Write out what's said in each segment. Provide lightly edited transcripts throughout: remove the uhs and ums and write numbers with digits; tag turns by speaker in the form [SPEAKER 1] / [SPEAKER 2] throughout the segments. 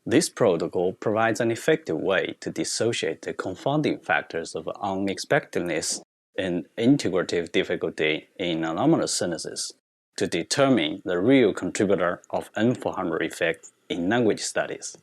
[SPEAKER 1] This protocol provides an effective way to dissociate the confounding factors of unexpectedness and integrative difficulty in anomalous synthesis to determine the real contributor of N400 effect in language studies.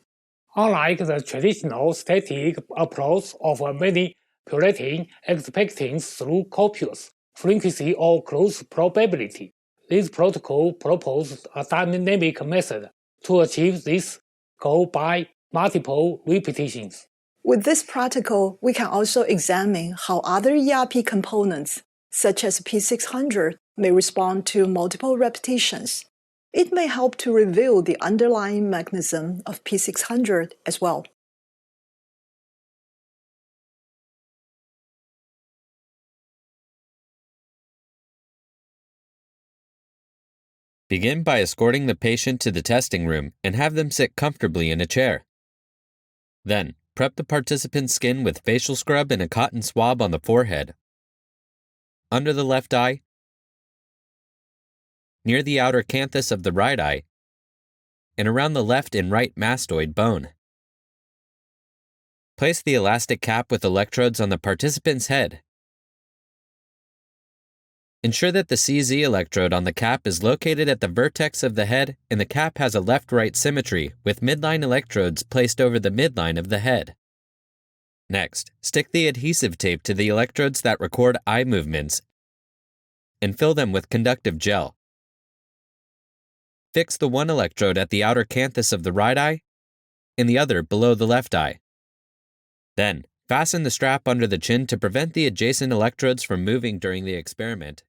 [SPEAKER 2] Unlike the traditional static approach of manipulating expectance through copious frequency or close probability, this protocol proposes a dynamic method to achieve this goal by multiple repetitions.
[SPEAKER 3] With this protocol, we can also examine how other ERP components, such as P600, may respond to multiple repetitions. It may help to reveal the underlying mechanism of P600 as well.
[SPEAKER 4] Begin by escorting the patient to the testing room and have them sit comfortably in a chair. Then, prep the participant's skin with facial scrub and a cotton swab on the forehead, under the left eye, near the outer canthus of the right eye, and around the left and right mastoid bone. Place the elastic cap with electrodes on the participant's head. Ensure that the CZ electrode on the cap is located at the vertex of the head and the cap has a left-right symmetry with midline electrodes placed over the midline of the head. Next, stick the adhesive tape to the electrodes that record eye movements and fill them with conductive gel. Fix the one electrode at the outer canthus of the right eye and the other below the left eye. Then, fasten the strap under the chin to prevent the adjacent electrodes from moving during the experiment